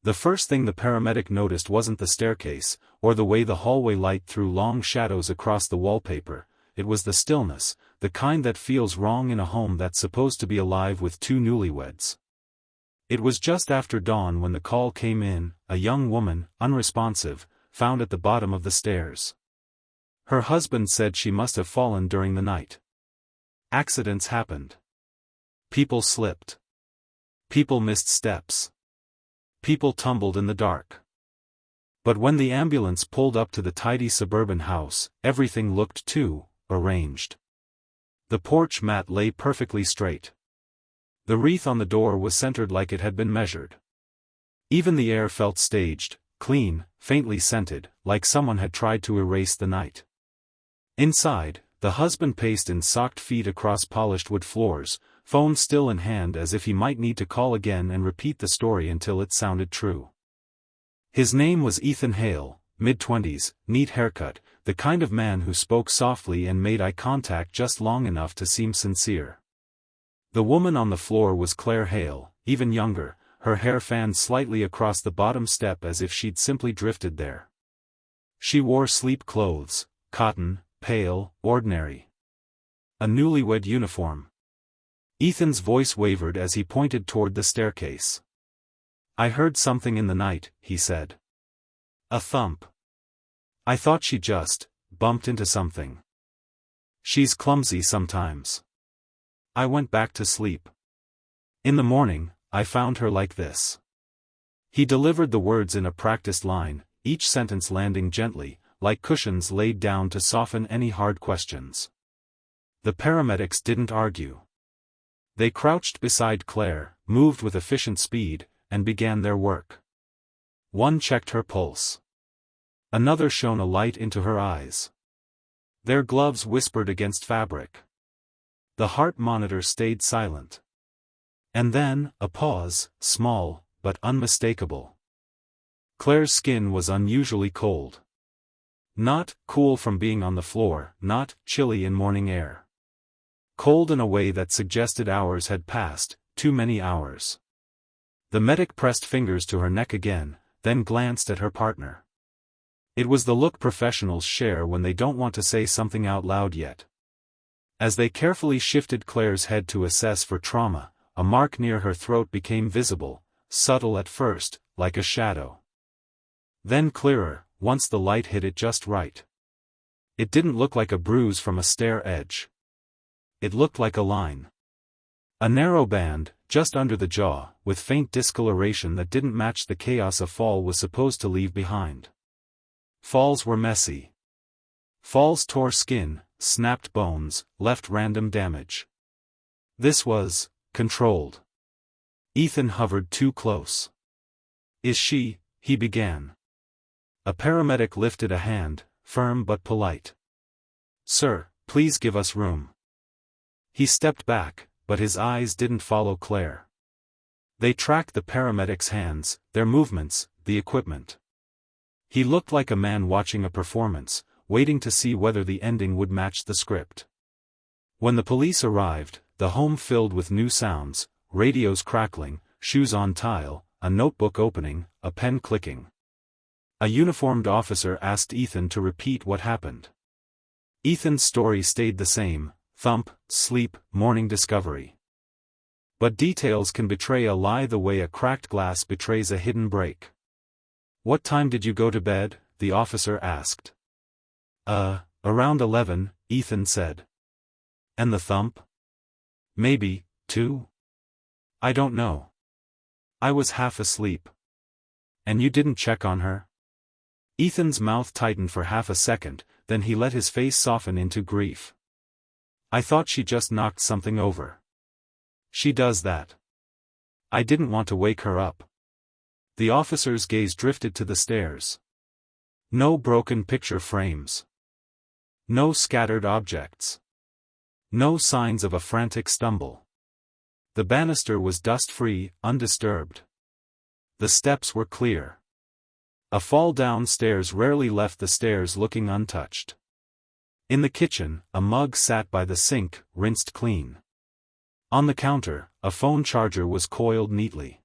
The first thing the paramedic noticed wasn't the staircase, or the way the hallway light threw long shadows across the wallpaper. It was the stillness, the kind that feels wrong in a home that's supposed to be alive with two newlyweds. It was just after dawn when the call came in, a young woman, unresponsive, found at the bottom of the stairs. Her husband said she must have fallen during the night. Accidents happened. People slipped. People missed steps. People tumbled in the dark. But when the ambulance pulled up to the tidy suburban house, everything looked too arranged. The porch mat lay perfectly straight. The wreath on the door was centered like it had been measured. Even the air felt staged, clean, faintly scented, like someone had tried to erase the night. Inside, the husband paced in socked feet across polished wood floors, phone still in hand as if he might need to call again and repeat the story until it sounded true. His name was Ethan Hale, mid-20s, neat haircut, the kind of man who spoke softly and made eye contact just long enough to seem sincere. The woman on the floor was Claire Hale, even younger, her hair fanned slightly across the bottom step as if she'd simply drifted there. She wore sleep clothes, cotton, pale, ordinary. A newlywed uniform. Ethan's voice wavered as he pointed toward the staircase. "I heard something in the night," he said. "A thump. I thought she just bumped into something. She's clumsy sometimes. I went back to sleep. In the morning, I found her like this." He delivered the words in a practiced line, each sentence landing gently, like cushions laid down to soften any hard questions. The paramedics didn't argue. They crouched beside Claire, moved with efficient speed, and began their work. One checked her pulse. Another shone a light into her eyes. Their gloves whispered against fabric. The heart monitor stayed silent. And then, a pause, small, but unmistakable. Claire's skin was unusually cold. Not cool from being on the floor, not chilly in morning air. Cold in a way that suggested hours had passed, too many hours. The medic pressed fingers to her neck again, then glanced at her partner. It was the look professionals share when they don't want to say something out loud yet. As they carefully shifted Claire's head to assess for trauma, a mark near her throat became visible, subtle at first, like a shadow. Then clearer, once the light hit it just right. It didn't look like a bruise from a stair edge. It looked like a line. A narrow band, just under the jaw, with faint discoloration that didn't match the chaos a fall was supposed to leave behind. Falls were messy. Falls tore skin, snapped bones, left random damage. This was controlled. Ethan hovered too close. "Is she?" he began. A paramedic lifted a hand, firm but polite. "Sir, please give us room." He stepped back, but his eyes didn't follow Claire. They tracked the paramedic's hands, their movements, the equipment. He looked like a man watching a performance, waiting to see whether the ending would match the script. When the police arrived, the home filled with new sounds, radios crackling, shoes on tile, a notebook opening, a pen clicking. A uniformed officer asked Ethan to repeat what happened. Ethan's story stayed the same: thump, sleep, morning discovery. But details can betray a lie the way a cracked glass betrays a hidden break. "What time did you go to bed?" the officer asked. Around 11, Ethan said. "And the thump?" "Maybe 2. I don't know. I was half asleep." "And you didn't check on her?" Ethan's mouth tightened for half a second, then he let his face soften into grief. "I thought she just knocked something over. She does that. I didn't want to wake her up." The officer's gaze drifted to the stairs. No broken picture frames. No scattered objects. No signs of a frantic stumble. The banister was dust-free, undisturbed. The steps were clear. A fall downstairs rarely left the stairs looking untouched. In the kitchen, a mug sat by the sink, rinsed clean. On the counter, a phone charger was coiled neatly.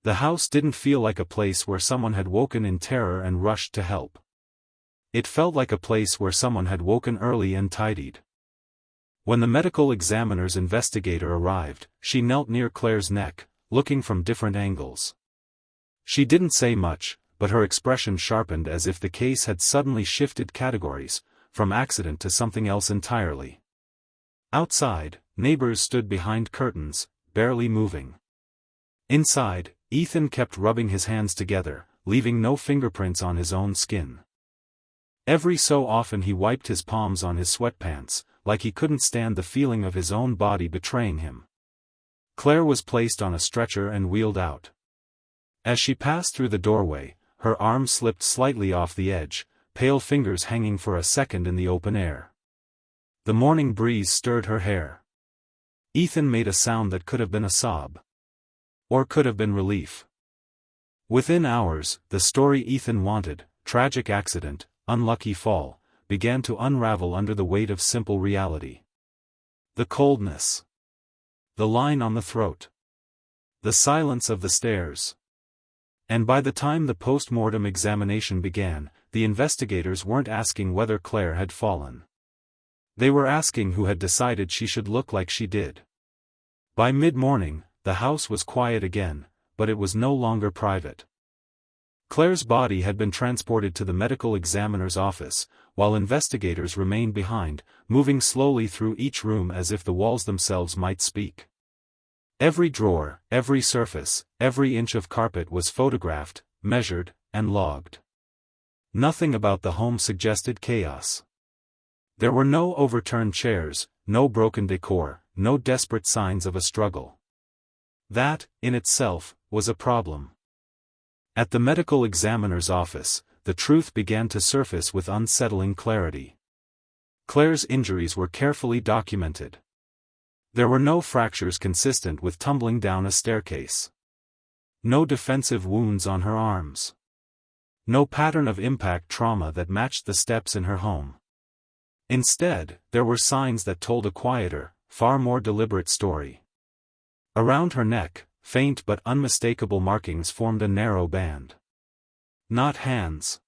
The house didn't feel like a place where someone had woken in terror and rushed to help. It felt like a place where someone had woken early and tidied. When the medical examiner's investigator arrived, she knelt near Claire's neck, looking from different angles. She didn't say much, but her expression sharpened as if the case had suddenly shifted categories, from accident to something else entirely. Outside, neighbors stood behind curtains, barely moving. Inside, Ethan kept rubbing his hands together, leaving no fingerprints on his own skin. Every so often he wiped his palms on his sweatpants, like he couldn't stand the feeling of his own body betraying him. Claire was placed on a stretcher and wheeled out. As she passed through the doorway, her arm slipped slightly off the edge, pale fingers hanging for a second in the open air. The morning breeze stirred her hair. Ethan made a sound that could have been a sob. Or could have been relief. Within hours, the story Ethan wanted, tragic accident, unlucky fall, began to unravel under the weight of simple reality. The coldness. The line on the throat. The silence of the stairs. And by the time the post-mortem examination began, the investigators weren't asking whether Claire had fallen. They were asking who had decided she should look like she did. By mid-morning, the house was quiet again, but it was no longer private. Claire's body had been transported to the medical examiner's office, while investigators remained behind, moving slowly through each room as if the walls themselves might speak. Every drawer, every surface, every inch of carpet was photographed, measured, and logged. Nothing about the home suggested chaos. There were no overturned chairs, no broken decor, no desperate signs of a struggle. That, in itself, was a problem. At the medical examiner's office, the truth began to surface with unsettling clarity. Claire's injuries were carefully documented. There were no fractures consistent with tumbling down a staircase. No defensive wounds on her arms. No pattern of impact trauma that matched the steps in her home. Instead, there were signs that told a quieter, far more deliberate story. Around her neck, faint but unmistakable markings formed a narrow band. Not hands.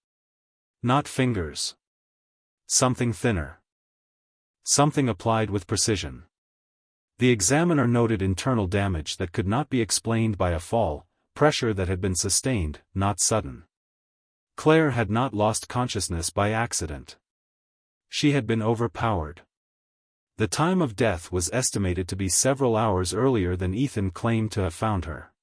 Not fingers. Something thinner. Something applied with precision. The examiner noted internal damage that could not be explained by a fall, pressure that had been sustained, not sudden. Claire had not lost consciousness by accident. She had been overpowered. The time of death was estimated to be several hours earlier than Ethan claimed to have found her.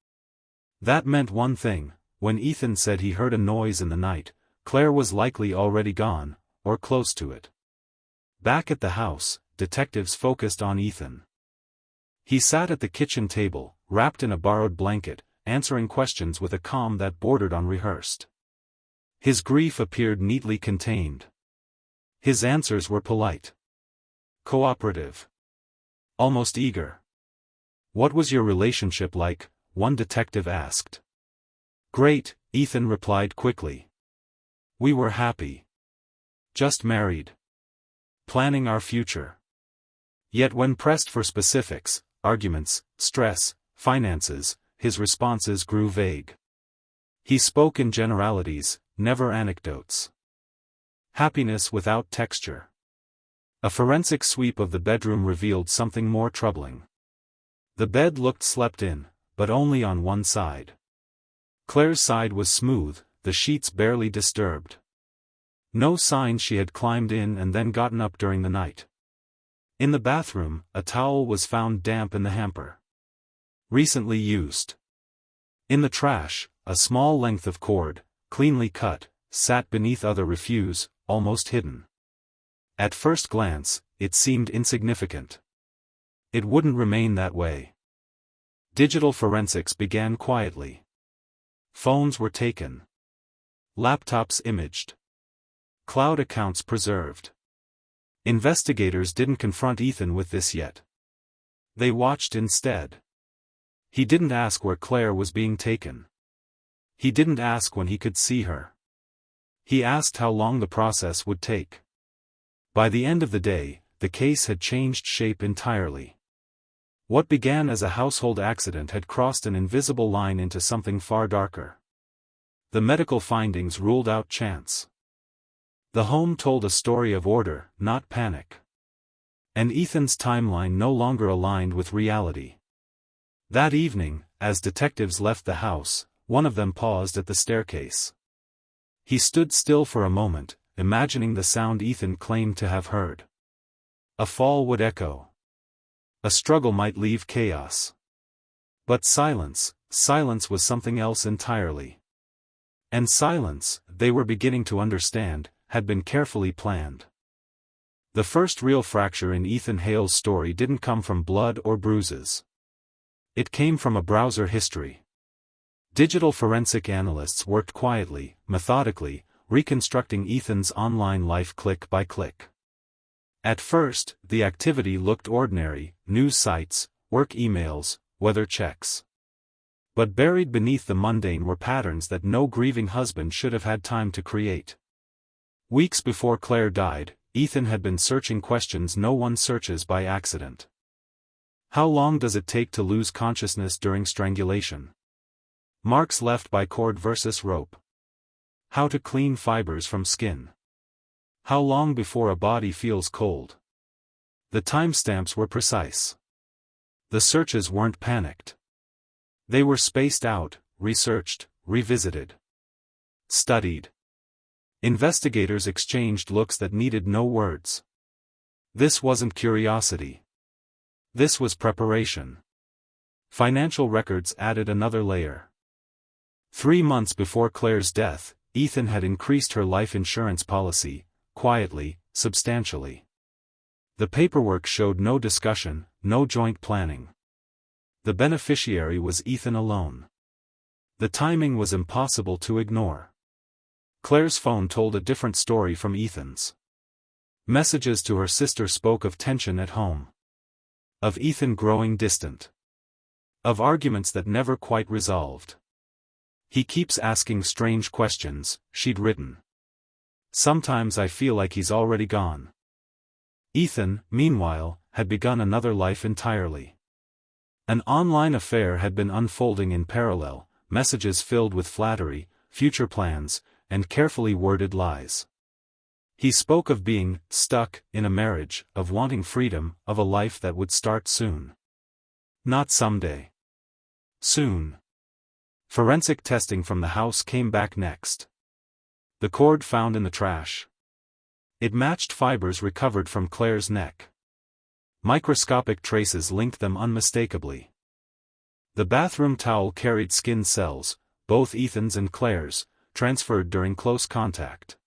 That meant one thing: when Ethan said he heard a noise in the night, Claire was likely already gone, or close to it. Back at the house, detectives focused on Ethan. He sat at the kitchen table, wrapped in a borrowed blanket, answering questions with a calm that bordered on rehearsed. His grief appeared neatly contained. His answers were polite. Cooperative. Almost eager. "What was your relationship like?" one detective asked. "Great," Ethan replied quickly. "We were happy. Just married. Planning our future." Yet when pressed for specifics, arguments, stress, finances, his responses grew vague. He spoke in generalities, never anecdotes. Happiness without texture. A forensic sweep of the bedroom revealed something more troubling. The bed looked slept in, but only on one side. Claire's side was smooth, the sheets barely disturbed. No sign she had climbed in and then gotten up during the night. In the bathroom, a towel was found damp in the hamper. Recently used. In the trash, a small length of cord, cleanly cut, sat beneath other refuse, almost hidden. At first glance, it seemed insignificant. It wouldn't remain that way. Digital forensics began quietly. Phones were taken. Laptops imaged. Cloud accounts preserved. Investigators didn't confront Ethan with this yet. They watched instead. He didn't ask where Claire was being taken. He didn't ask when he could see her. He asked how long the process would take. By the end of the day, the case had changed shape entirely. What began as a household accident had crossed an invisible line into something far darker. The medical findings ruled out chance. The home told a story of order, not panic. And Ethan's timeline no longer aligned with reality. That evening, as detectives left the house, one of them paused at the staircase. He stood still for a moment, imagining the sound Ethan claimed to have heard. A fall would echo. A struggle might leave chaos. But silence was something else entirely. And silence, they were beginning to understand, had been carefully planned. The first real fracture in Ethan Hale's story didn't come from blood or bruises. It came from a browser history. Digital forensic analysts worked quietly, methodically, reconstructing Ethan's online life click by click. At first, the activity looked ordinary: news sites, work emails, weather checks. But buried beneath the mundane were patterns that no grieving husband should have had time to create. Weeks before Claire died, Ethan had been searching questions no one searches by accident. How long does it take to lose consciousness during strangulation? Marks left by cord versus rope. How to clean fibers from skin. How long before a body feels cold? The timestamps were precise. The searches weren't panicked. They were spaced out, researched, revisited. Studied. Investigators exchanged looks that needed no words. This wasn't curiosity. This was preparation. Financial records added another layer. 3 months before Claire's death, Ethan had increased her life insurance policy, quietly, substantially. The paperwork showed no discussion, no joint planning. The beneficiary was Ethan alone. The timing was impossible to ignore. Claire's phone told a different story from Ethan's. Messages to her sister spoke of tension at home. Of Ethan growing distant. Of arguments that never quite resolved. "He keeps asking strange questions," she'd written. "Sometimes I feel like he's already gone." Ethan, meanwhile, had begun another life entirely. An online affair had been unfolding in parallel, messages filled with flattery, future plans, and carefully worded lies. He spoke of being stuck in a marriage, of wanting freedom, of a life that would start soon. Not someday. Soon. Forensic testing from the house came back next. The cord found in the trash. It matched fibers recovered from Claire's neck. Microscopic traces linked them unmistakably. The bathroom towel carried skin cells, both Ethan's and Claire's, transferred during close contact.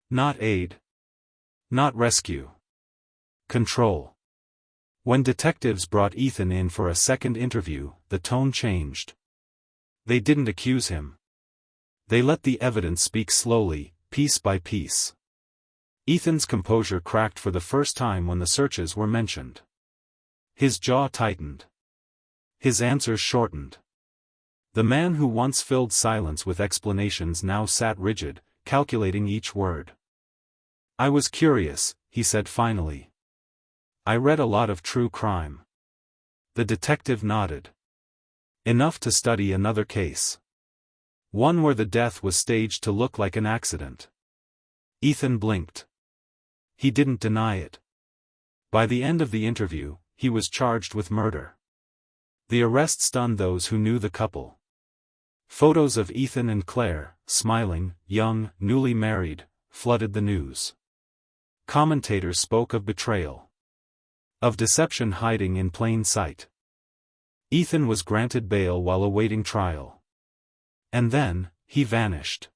Not aid. Not rescue. Control. When detectives brought Ethan in for a second interview, the tone changed. They didn't accuse him. They let the evidence speak slowly, piece by piece. Ethan's composure cracked for the first time when the searches were mentioned. His jaw tightened. His answers shortened. The man who once filled silence with explanations now sat rigid, calculating each word. "I was curious," he said finally. "I read a lot of true crime." The detective nodded. "Enough to study another case. One where the death was staged to look like an accident." Ethan blinked. He didn't deny it. By the end of the interview, he was charged with murder. The arrest stunned those who knew the couple. Photos of Ethan and Claire, smiling, young, newly married, flooded the news. Commentators spoke of betrayal. Of deception hiding in plain sight. Ethan was granted bail while awaiting trial. And then, he vanished.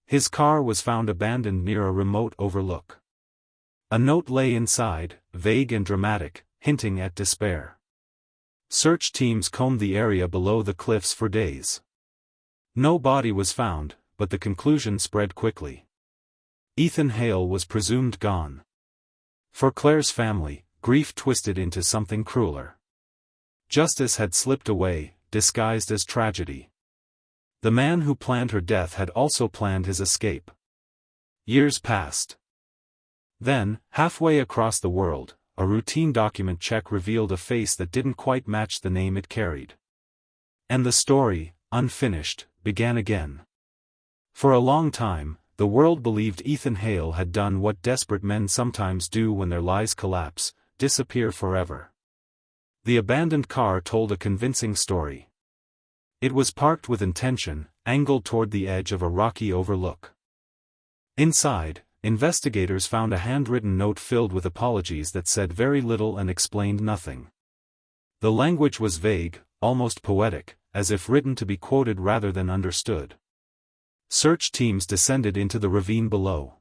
His car was found abandoned near a remote overlook. A note lay inside, vague and dramatic, hinting at despair. Search teams combed the area below the cliffs for days. No body was found, but the conclusion spread quickly. Ethan Hale was presumed gone. For Claire's family, grief twisted into something crueler. Justice had slipped away, disguised as tragedy. The man who planned her death had also planned his escape. Years passed. Then, halfway across the world, a routine document check revealed a face that didn't quite match the name it carried. And the story, unfinished, began again. For a long time, the world believed Ethan Hale had done what desperate men sometimes do when their lives collapse, disappear forever. The abandoned car told a convincing story. It was parked with intention, angled toward the edge of a rocky overlook. Inside, investigators found a handwritten note filled with apologies that said very little and explained nothing. The language was vague, almost poetic, as if written to be quoted rather than understood. Search teams descended into the ravine below.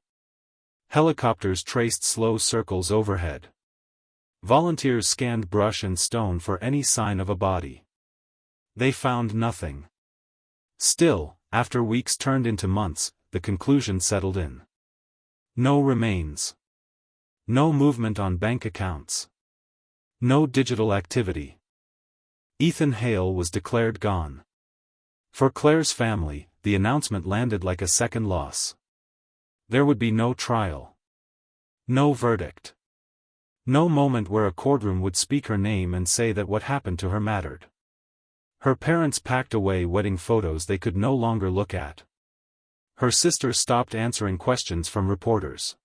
Helicopters traced slow circles overhead. Volunteers scanned brush and stone for any sign of a body. They found nothing. Still, after weeks turned into months, the conclusion settled in. No remains. No movement on bank accounts. No digital activity. Ethan Hale was declared gone. For Claire's family, the announcement landed like a second loss. There would be no trial. No verdict. No moment where a courtroom would speak her name and say that what happened to her mattered. Her parents packed away wedding photos they could no longer look at. Her sister stopped answering questions from reporters.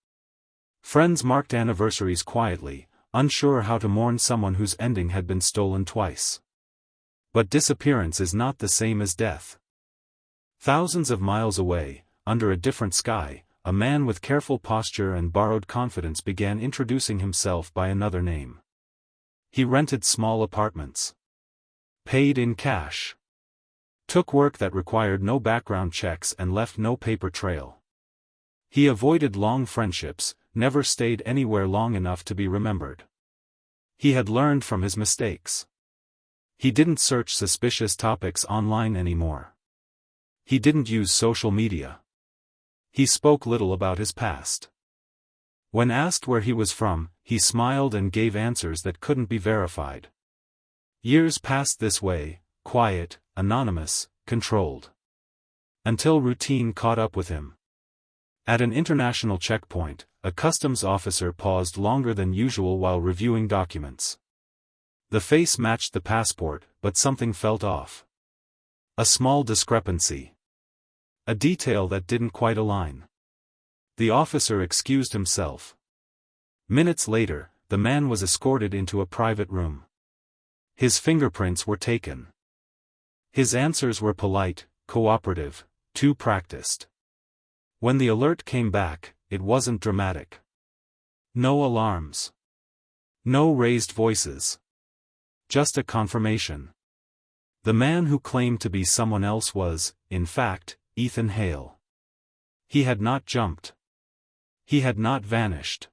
Friends marked anniversaries quietly, unsure how to mourn someone whose ending had been stolen twice. But disappearance is not the same as death. Thousands of miles away, under a different sky, a man with careful posture and borrowed confidence began introducing himself by another name. He rented small apartments. Paid in cash. Took work that required no background checks and left no paper trail. He avoided long friendships, never stayed anywhere long enough to be remembered. He had learned from his mistakes. He didn't search suspicious topics online anymore. He didn't use social media. He spoke little about his past. When asked where he was from, he smiled and gave answers that couldn't be verified. Years passed this way, quiet, anonymous, controlled. Until routine caught up with him. At an international checkpoint, a customs officer paused longer than usual while reviewing documents. The face matched the passport, but something felt off. A small discrepancy. A detail that didn't quite align. The officer excused himself. Minutes later, the man was escorted into a private room. His fingerprints were taken. His answers were polite, cooperative, too practiced. When the alert came back, it wasn't dramatic. No alarms. No raised voices. Just a confirmation. The man who claimed to be someone else was, in fact, Ethan Hale. He had not jumped. He had not vanished.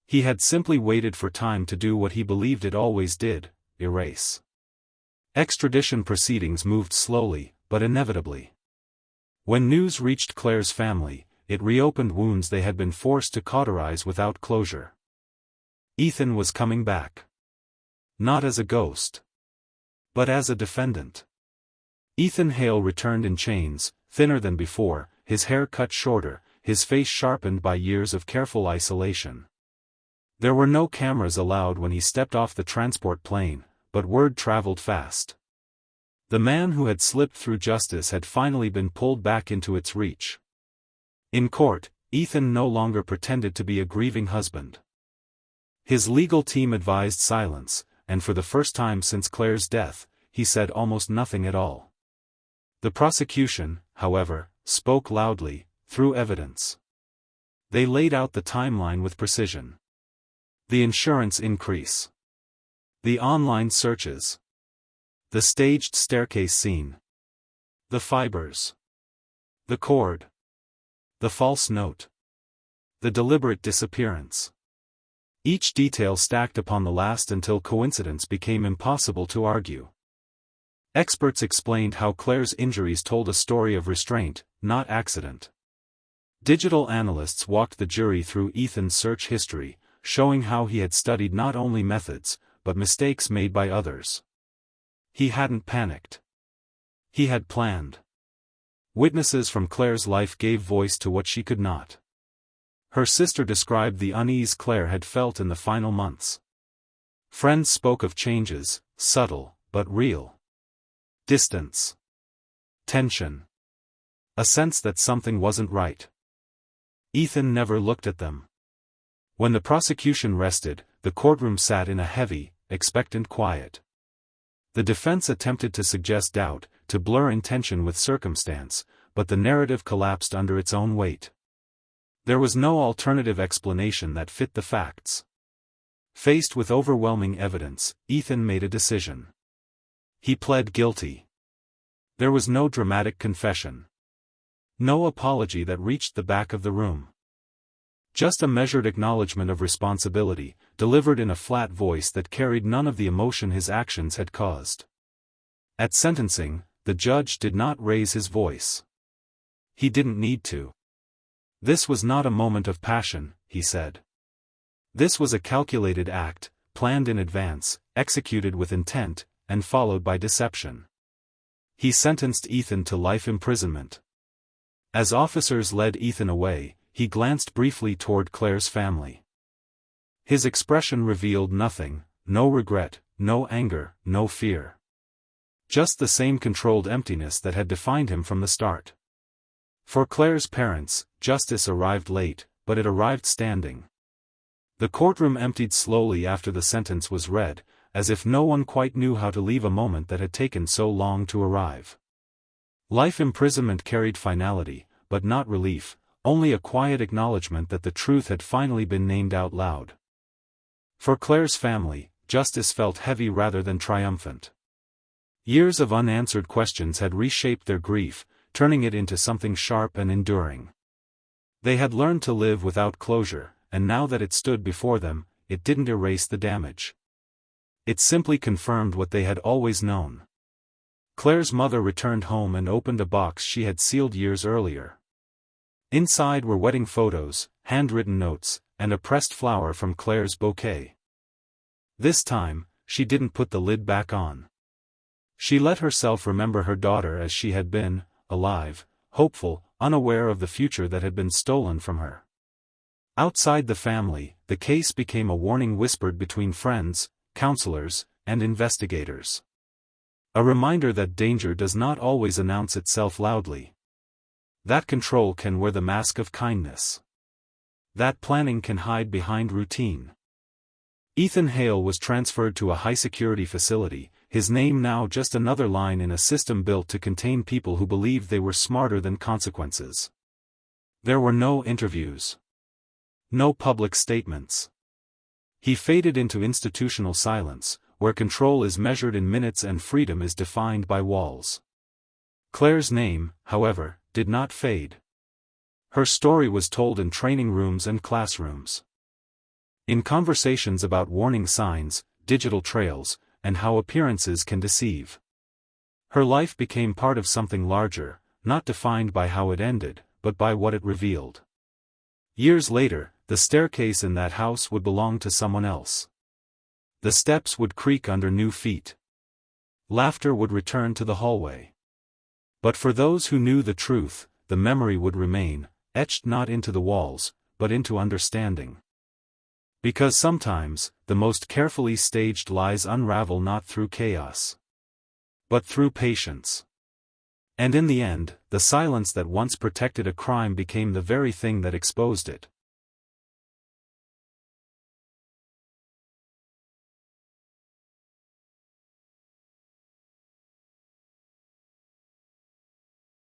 He had simply waited for time to do what he believed it always did, erase. Extradition proceedings moved slowly, but inevitably. When news reached Claire's family, it reopened wounds they had been forced to cauterize without closure. Ethan was coming back. Not as a ghost. But as a defendant. Ethan Hale returned in chains, thinner than before, his hair cut shorter, his face sharpened by years of careful isolation. There were no cameras allowed when he stepped off the transport plane, but word traveled fast. The man who had slipped through justice had finally been pulled back into its reach. In court, Ethan no longer pretended to be a grieving husband. His legal team advised silence, and for the first time since Claire's death, he said almost nothing at all. The prosecution, however, spoke loudly, through evidence. They laid out the timeline with precision. The insurance increase. The online searches. The staged staircase scene. The fibers. The cord. The false note. The deliberate disappearance. Each detail stacked upon the last until coincidence became impossible to argue. Experts explained how Claire's injuries told a story of restraint, not accident. Digital analysts walked the jury through Ethan's search history, showing how he had studied not only methods, but mistakes made by others. He hadn't panicked. He had planned. Witnesses from Claire's life gave voice to what she could not. Her sister described the unease Claire had felt in the final months. Friends spoke of changes, subtle, but real. Distance. Tension. A sense that something wasn't right. Ethan never looked at them. When the prosecution rested, the courtroom sat in a heavy, expectant quiet. The defense attempted to suggest doubt, to blur intention with circumstance, but the narrative collapsed under its own weight. There was no alternative explanation that fit the facts. Faced with overwhelming evidence, Ethan made a decision. He pled guilty. There was no dramatic confession. No apology that reached the back of the room. Just a measured acknowledgement of responsibility, delivered in a flat voice that carried none of the emotion his actions had caused. At sentencing, the judge did not raise his voice. He didn't need to. This was not a moment of passion, he said. This was a calculated act, planned in advance, executed with intent, and followed by deception. He sentenced Ethan to life imprisonment. As officers led Ethan away, he glanced briefly toward Claire's family. His expression revealed nothing, no regret, no anger, no fear. Just the same controlled emptiness that had defined him from the start. For Claire's parents, justice arrived late, but it arrived standing. The courtroom emptied slowly after the sentence was read, as if no one quite knew how to leave a moment that had taken so long to arrive. Life imprisonment carried finality, but not relief, only a quiet acknowledgement that the truth had finally been named out loud. For Claire's family, justice felt heavy rather than triumphant. Years of unanswered questions had reshaped their grief, turning it into something sharp and enduring. They had learned to live without closure, and now that it stood before them, it didn't erase the damage. It simply confirmed what they had always known. Claire's mother returned home and opened a box she had sealed years earlier. Inside were wedding photos, handwritten notes, and a pressed flower from Claire's bouquet. This time, she didn't put the lid back on. She let herself remember her daughter as she had been, alive, hopeful, unaware of the future that had been stolen from her. Outside the family, the case became a warning whispered between friends, counselors, and investigators. A reminder that danger does not always announce itself loudly. That control can wear the mask of kindness. That planning can hide behind routine. Ethan Hale was transferred to a high-security facility, his name now just another line in a system built to contain people who believed they were smarter than consequences. There were no interviews. No public statements. He faded into institutional silence, where control is measured in minutes and freedom is defined by walls. Claire's name, however, did not fade. Her story was told in training rooms and classrooms. In conversations about warning signs, digital trails, and how appearances can deceive. Her life became part of something larger, not defined by how it ended, but by what it revealed. Years later, the staircase in that house would belong to someone else. The steps would creak under new feet. Laughter would return to the hallway. But for those who knew the truth, the memory would remain, etched not into the walls, but into understanding. Because sometimes, the most carefully staged lies unravel not through chaos, but through patience. And in the end, the silence that once protected a crime became the very thing that exposed it.